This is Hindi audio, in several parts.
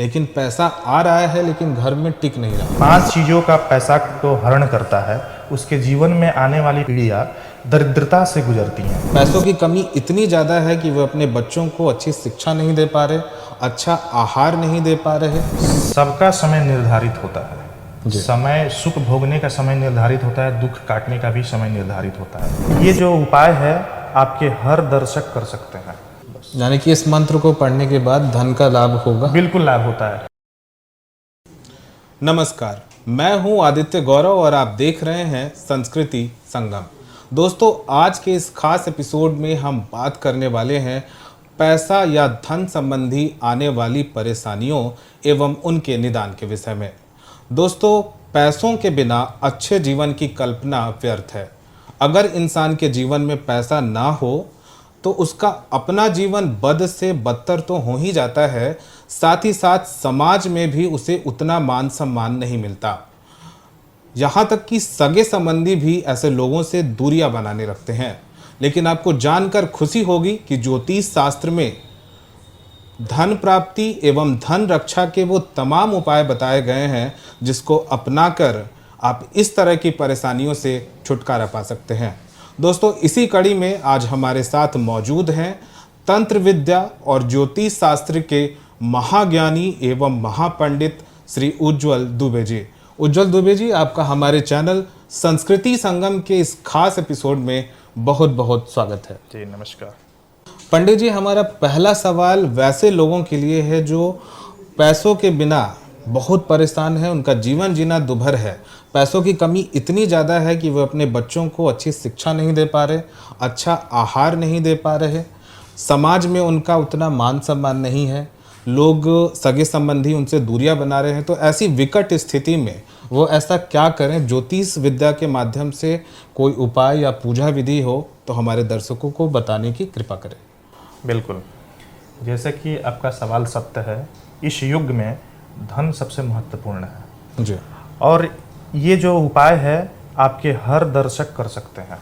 लेकिन पैसा आ रहा है लेकिन घर में टिक नहीं रहा। 5 चीज़ों का पैसा को हरण करता है, उसके जीवन में आने वाली पीढ़ियाँ दरिद्रता से गुजरती हैं। पैसों की कमी इतनी ज़्यादा है कि वे अपने बच्चों को अच्छी शिक्षा नहीं दे पा रहे, अच्छा आहार नहीं दे पा रहे। सबका समय निर्धारित होता है। समय सुख भोगने का समय निर्धारित होता है, दुख काटने का भी समय निर्धारित होता है। ये जो उपाय है आपके हर दर्शक कर सकते हैं। यानी कि इस मंत्र को पढ़ने के बाद धन का लाभ होगा। बिल्कुल लाभ होता है। नमस्कार, मैं हूं आदित्य गौरव और आप देख रहे हैं संस्कृति संगम। दोस्तों, आज के इस खास एपिसोड में हम बात करने वाले हैं पैसा या धन संबंधी आने वाली परेशानियों एवं उनके निदान के विषय में। दोस्तों, पैसों के बिना अच्छे जीवन की कल्पना व्यर्थ है। अगर इंसान के जीवन में पैसा ना हो तो उसका अपना जीवन बद से बदतर तो हो ही जाता है, साथ ही साथ समाज में भी उसे उतना मान सम्मान नहीं मिलता। यहाँ तक कि सगे संबंधी भी ऐसे लोगों से दूरियां बनाने लगते हैं। लेकिन आपको जानकर खुशी होगी कि ज्योतिष शास्त्र में धन प्राप्ति एवं धन रक्षा के वो तमाम उपाय बताए गए हैं जिसको अपनाकर आप इस तरह की परेशानियों से छुटकारा पा सकते हैं। दोस्तों, इसी कड़ी में आज हमारे साथ मौजूद हैं तंत्र विद्या और ज्योतिष शास्त्र के महाज्ञानी एवं महापंडित श्री उज्जवल दुबे जी। उज्जवल दुबे जी, आपका हमारे चैनल संस्कृति संगम के इस खास एपिसोड में बहुत बहुत स्वागत है। जी नमस्कार। पंडित जी, हमारा पहला सवाल वैसे लोगों के लिए है जो पैसों के बिना बहुत परेशान है, उनका जीवन जीना दुभर है। पैसों की कमी इतनी ज़्यादा है कि वे अपने बच्चों को अच्छी शिक्षा नहीं दे पा रहे, अच्छा आहार नहीं दे पा रहे, समाज में उनका उतना मान सम्मान नहीं है, लोग सगे संबंधी उनसे दूरियां बना रहे हैं। तो ऐसी विकट स्थिति में वो ऐसा क्या करें? ज्योतिष विद्या के माध्यम से कोई उपाय या पूजा विधि हो तो हमारे दर्शकों को बताने की कृपा करें। बिल्कुल, जैसे कि आपका सवाल सत्य है। इस युग में धन सबसे महत्वपूर्ण है जी। और ये जो उपाय है आपके हर दर्शक कर सकते हैं।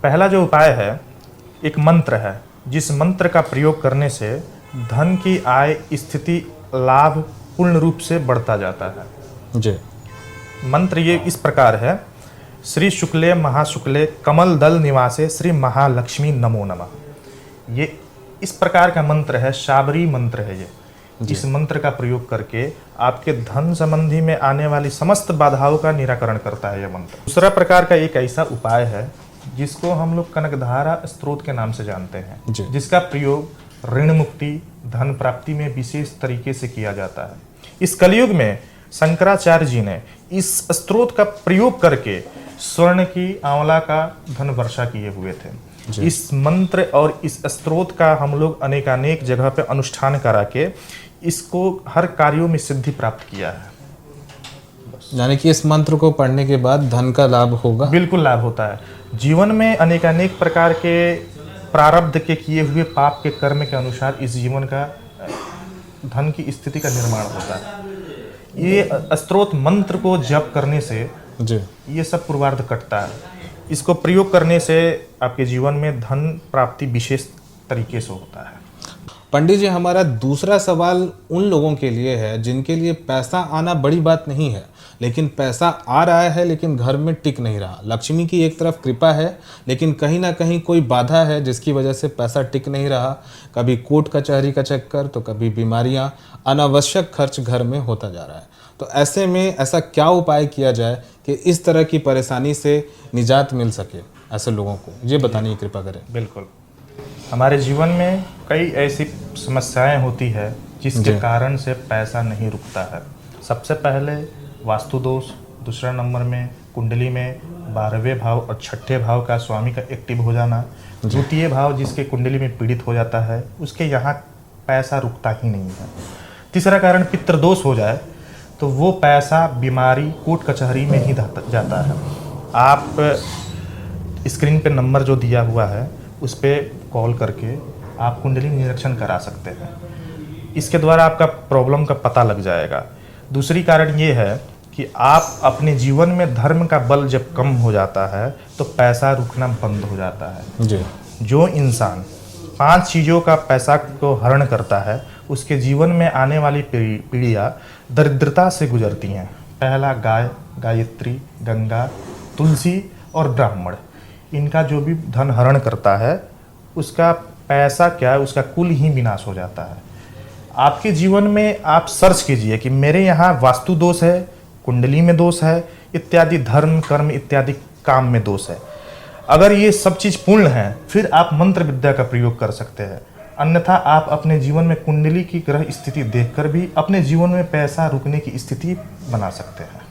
पहला जो उपाय है, एक मंत्र है जिस मंत्र का प्रयोग करने से धन की आय स्थिति लाभ पूर्ण रूप से बढ़ता जाता है। जी। मंत्र ये इस प्रकार है: श्री शुक्ले महाशुक्ले कमल दल निवासे श्री महालक्ष्मी नमो नमः। ये इस प्रकार का मंत्र है, शाबरी मंत्र है ये। इस मंत्र का प्रयोग करके आपके धन संबंधी में आने वाली समस्त बाधाओं का निराकरण करता है यह मंत्र। दूसरा प्रकार का एक ऐसा उपाय है जिसको हम लोग कनकधारा स्त्रोत के नाम से जानते हैं, जिसका प्रयोग ऋण मुक्ति धन प्राप्ति में विशेष तरीके से किया जाता है। इस कलयुग में शंकराचार्य जी ने इस स्त्रोत का प्रयोग करके स्वर्ण की आंवला का धन वर्षा किए हुए थे। इस मंत्र और इस स्त्रोत का हम लोग अनेकानेक जगह पे अनुष्ठान करा के इसको हर कार्यों में सिद्धि प्राप्त किया है। यानी कि इस मंत्र को पढ़ने के बाद धन का लाभ होगा। बिल्कुल लाभ होता है। जीवन में अनेकानेक प्रकार के प्रारब्ध के किए हुए पाप के कर्म के अनुसार इस जीवन का धन की स्थिति का निर्माण होता है। ये स्तोत्र मंत्र को जप करने से जी ये सब पूर्वार्ध कटता है। इसको प्रयोग करने से आपके जीवन में धन प्राप्ति विशेष तरीके से होता है। पंडित जी, हमारा दूसरा सवाल उन लोगों के लिए है जिनके लिए पैसा आना बड़ी बात नहीं है, लेकिन पैसा आ रहा है लेकिन घर में टिक नहीं रहा। लक्ष्मी की एक तरफ कृपा है लेकिन कहीं ना कहीं कोई बाधा है जिसकी वजह से पैसा टिक नहीं रहा। कभी कोर्ट कचहरी का चक्कर तो कभी बीमारियां, अनावश्यक खर्च घर में होता जा रहा है। तो ऐसे में ऐसा क्या उपाय किया जाए कि इस तरह की परेशानी से निजात मिल सके ऐसे लोगों को, ये बताने की कृपा करें। बिल्कुल, हमारे जीवन में कई ऐसी समस्याएं होती है जिसके कारण से पैसा नहीं रुकता है। सबसे पहले वास्तु दोष, दूसरा नंबर में कुंडली में 12वें भाव और 6ठे भाव का स्वामी का एक्टिव हो जाना, द्वितीय भाव जिसके कुंडली में पीड़ित हो जाता है उसके यहाँ पैसा रुकता ही नहीं है। तीसरा कारण पितृदोष हो जाए तो वो पैसा बीमारी कोर्ट कचहरी में ही जाता है। आप स्क्रीन पे नंबर जो दिया हुआ है उस पर कॉल करके आप कुंडली निरीक्षण करा सकते हैं। इसके द्वारा आपका प्रॉब्लम का पता लग जाएगा। दूसरी कारण ये है कि आप अपने जीवन में धर्म का बल जब कम हो जाता है तो पैसा रुकना बंद हो जाता है। जी। जो इंसान 5 चीज़ों का पैसा को हरण करता है उसके जीवन में आने वाली पीढ़ियाँ दरिद्रता से गुजरती हैं। पहला गाय, गायत्री, गंगा, तुलसी और ब्राह्मण, इनका जो भी धन हरण करता है उसका पैसा क्या है, उसका कुल ही विनाश हो जाता है। आपके जीवन में आप सर्च कीजिए कि मेरे यहाँ वास्तु दोष है, कुंडली में दोष है, इत्यादि धर्म कर्म इत्यादि काम में दोष है। अगर ये सब चीज़ पूर्ण है फिर आप मंत्र विद्या का प्रयोग कर सकते हैं, अन्यथा आप अपने जीवन में कुंडली की ग्रह स्थिति देखकर भी अपने जीवन में पैसा रुकने की स्थिति बना सकते हैं।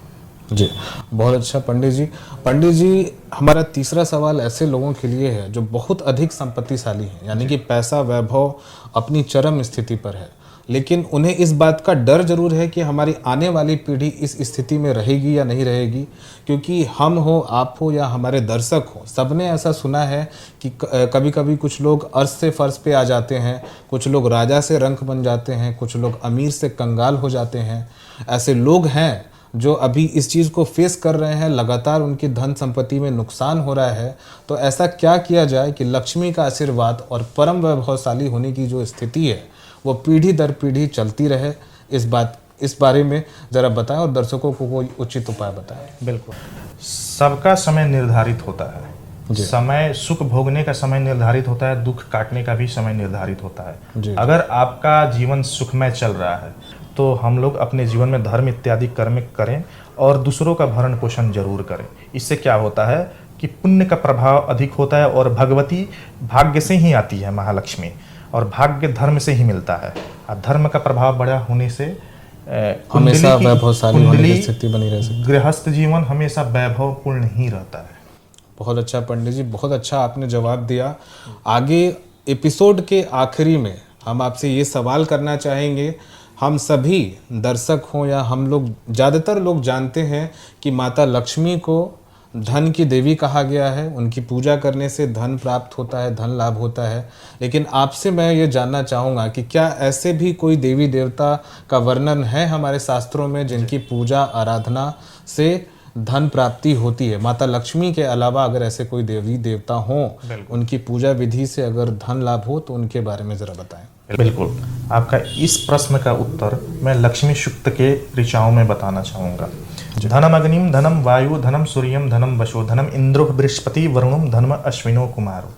जी, बहुत अच्छा पंडित जी। पंडित जी, हमारा तीसरा सवाल ऐसे लोगों के लिए है जो बहुत अधिक संपत्तिशाली हैं, यानी कि पैसा वैभव अपनी चरम स्थिति पर है, लेकिन उन्हें इस बात का डर जरूर है कि हमारी आने वाली पीढ़ी इस स्थिति में रहेगी या नहीं रहेगी, क्योंकि हम हो, आप हो या हमारे दर्शक हो, सबने ऐसा सुना है कि कभी कभी कुछ लोग अर्श से फर्श पे आ जाते हैं, कुछ लोग राजा से रंक बन जाते हैं, कुछ लोग अमीर से कंगाल हो जाते हैं। ऐसे लोग हैं जो अभी इस चीज़ को फेस कर रहे हैं, लगातार उनकी धन संपत्ति में नुकसान हो रहा है। तो ऐसा क्या किया जाए कि लक्ष्मी का आशीर्वाद और परम वैभवशाली होने की जो स्थिति है वो पीढ़ी दर पीढ़ी चलती रहे? इस बारे में ज़रा बताएं और दर्शकों को कोई उचित उपाय बताएं। बिल्कुल, सबका समय निर्धारित होता है। समय सुख भोगने का समय निर्धारित होता है, दुख काटने का भी समय निर्धारित होता है। अगर आपका जीवन सुखमय चल रहा है तो हम लोग अपने जीवन में धर्म इत्यादि कर्म करें और दूसरों का भरण पोषण जरूर करें। इससे क्या होता है कि पुण्य का प्रभाव अधिक होता है और भगवती भाग्य से ही आती है, महालक्ष्मी, और भाग्य धर्म से ही मिलता है। और धर्म का प्रभाव बड़ा होने से हमेशा वैभवशाली होने की स्थिति बनी रह सकती है। गृहस्थ जीवन हमेशा वैभवपूर्ण ही रहता है। बहुत अच्छा पंडित जी, बहुत अच्छा आपने जवाब दिया। आगे एपिसोड के आखिरी में हम आपसे ये सवाल करना चाहेंगे, हम सभी दर्शक हों या हम लोग, ज़्यादातर लोग जानते हैं कि माता लक्ष्मी को धन की देवी कहा गया है, उनकी पूजा करने से धन प्राप्त होता है, धन लाभ होता है। लेकिन आपसे मैं ये जानना चाहूँगा कि क्या ऐसे भी कोई देवी देवता का वर्णन है हमारे शास्त्रों में जिनकी पूजा आराधना से धन प्राप्ति होती है? माता लक्ष्मी के अलावा अगर ऐसे कोई देवी देवता हों, उनकी पूजा विधि से अगर धन लाभ हो तो उनके बारे में ज़रा बताएं। बिल्कुल, आपका इस प्रश्न का उत्तर मैं लक्ष्मी सूक्त के ऋचाओं में बताना चाहूँगा। धनम अग्निम, धनम वायु, धनम सूर्यम, धनम वशो, धनम इंद्रो बृहस्पति, वरुणम, धनम अश्विनो कुमारो।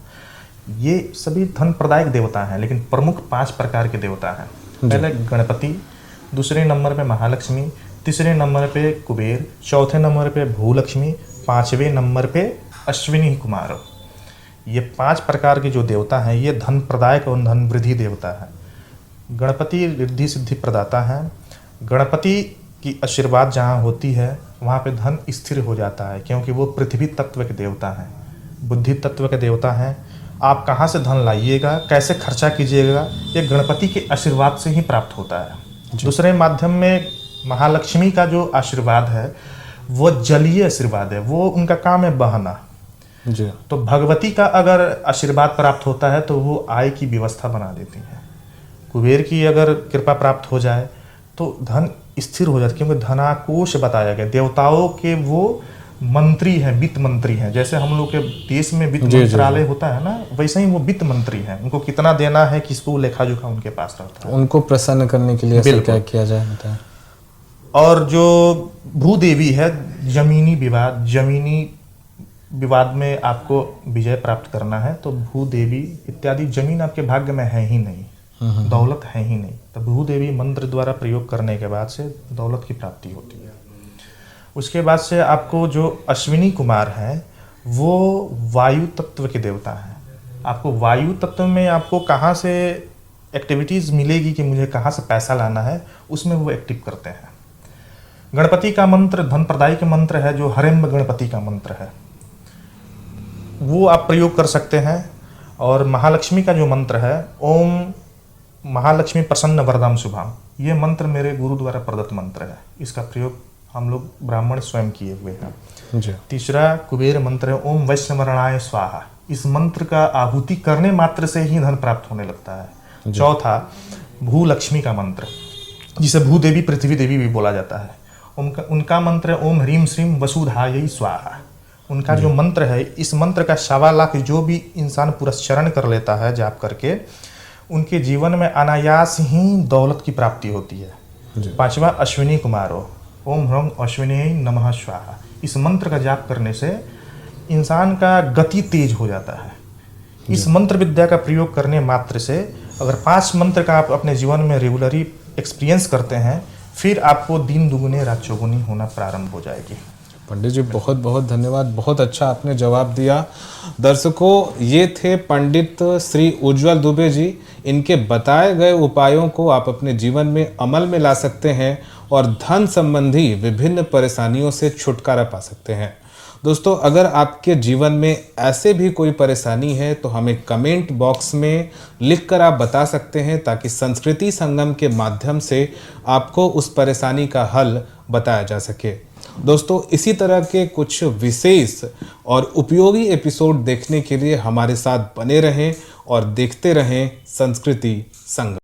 ये सभी धन प्रदायक देवता हैं, लेकिन प्रमुख 5 प्रकार के देवता हैं। पहले गणपति, दूसरे नंबर पे महालक्ष्मी, तीसरे नंबर पे कुबेर, चौथे नंबर पे भूलक्ष्मी, 5वें नंबर पे अश्विनी कुमार। ये 5 प्रकार के जो देवता हैं ये धन प्रदायक और धन वृद्धि देवता है। गणपति रिद्धि सिद्धि प्रदाता है। गणपति की आशीर्वाद जहाँ होती है वहाँ पे धन स्थिर हो जाता है, क्योंकि वो पृथ्वी तत्व के देवता हैं, बुद्धि तत्व के देवता हैं। आप कहाँ से धन लाइएगा, कैसे खर्चा कीजिएगा, ये गणपति के आशीर्वाद से ही प्राप्त होता है। दूसरे माध्यम में महालक्ष्मी का जो आशीर्वाद है वो जलीय आशीर्वाद है, वो उनका काम है बहना। जी। तो भगवती का अगर आशीर्वाद प्राप्त होता है तो वो आय की व्यवस्था बना देती है। कुबेर की अगर कृपा प्राप्त हो जाए तो धन स्थिर हो जाता है, क्योंकि धनाकोश बताया गया। देवताओं के वो मंत्री हैं, वित्त मंत्री हैं। जैसे हम लोग के देश में वित्त मंत्रालय होता है ना, वैसे ही वो वित्त मंत्री हैं। उनको कितना देना है, किसको लेखा जोखा उनके पास रहता है। उनको प्रसन्न करने के लिए ऐसा क्या किया जाए बताएं। और जो भूदेवी है, जमीनी विवाद में आपको विजय प्राप्त करना है तो भूदेवी इत्यादि, जमीन आपके भाग्य में है ही नहीं, दौलत है ही नहीं, तो भूदेवी मंत्र द्वारा प्रयोग करने के बाद से दौलत की प्राप्ति होती है। उसके बाद से आपको जो अश्विनी कुमार हैं वो वायु तत्व के देवता हैं। आपको वायु तत्व में आपको कहाँ से एक्टिविटीज़ मिलेगी कि मुझे कहाँ से पैसा लाना है, उसमें वो एक्टिव करते हैं। गणपति का मंत्र धन प्रदायी के मंत्र है, जो हरेम्ब गणपति का मंत्र है, वो आप प्रयोग कर सकते हैं। और महालक्ष्मी का जो मंत्र है, ओम महालक्ष्मी प्रसन्न वरदाम शुभाम, ये मंत्र मेरे गुरु द्वारा प्रदत्त मंत्र है। इसका प्रयोग हम लोग ब्राह्मण स्वयं किए हुए हैं। तीसरा कुबेर मंत्र है, ओम वैश्वमरणाय स्वाहा। इस मंत्र का आहुति करने मात्र से ही धन प्राप्त होने लगता है। चौथा भूलक्ष्मी का मंत्र, जिसे भूदेवी पृथ्वी देवी भी बोला जाता है, उनका मंत्र है ओम ह्रीम श्रीम वसुधायै स्वाहा। उनका जो मंत्र है, इस मंत्र का 1.25 लाख जो भी इंसान पुरस्चरण कर लेता है जाप करके, उनके जीवन में अनायास ही दौलत की प्राप्ति होती है। जी। 5वां अश्विनी कुमारो, ओम ह्रम अश्विनी नमः स्वाहा। इस मंत्र का जाप करने से इंसान का गति तेज हो जाता है। इस मंत्र विद्या का प्रयोग करने मात्र से अगर 5 मंत्र का आप अपने जीवन में रेगुलरली एक्सपीरियंस करते हैं, फिर आपको दिन दुगुने रात चौगुनी होना प्रारंभ हो जाएगी। पंडित जी बहुत बहुत धन्यवाद, बहुत अच्छा आपने जवाब दिया। दर्शकों, ये थे पंडित श्री उज्जवल दुबे जी। इनके बताए गए उपायों को आप अपने जीवन में अमल में ला सकते हैं और धन संबंधी विभिन्न परेशानियों से छुटकारा पा सकते हैं। दोस्तों, अगर आपके जीवन में ऐसे भी कोई परेशानी है तो हमें कमेंट बॉक्स में लिखकर आप बता सकते हैं, ताकि संस्कृति संगम के माध्यम से आपको उस परेशानी का हल बताया जा सके। दोस्तों, इसी तरह के कुछ विशेष और उपयोगी एपिसोड देखने के लिए हमारे साथ बने रहें और देखते रहें संस्कृति संगम।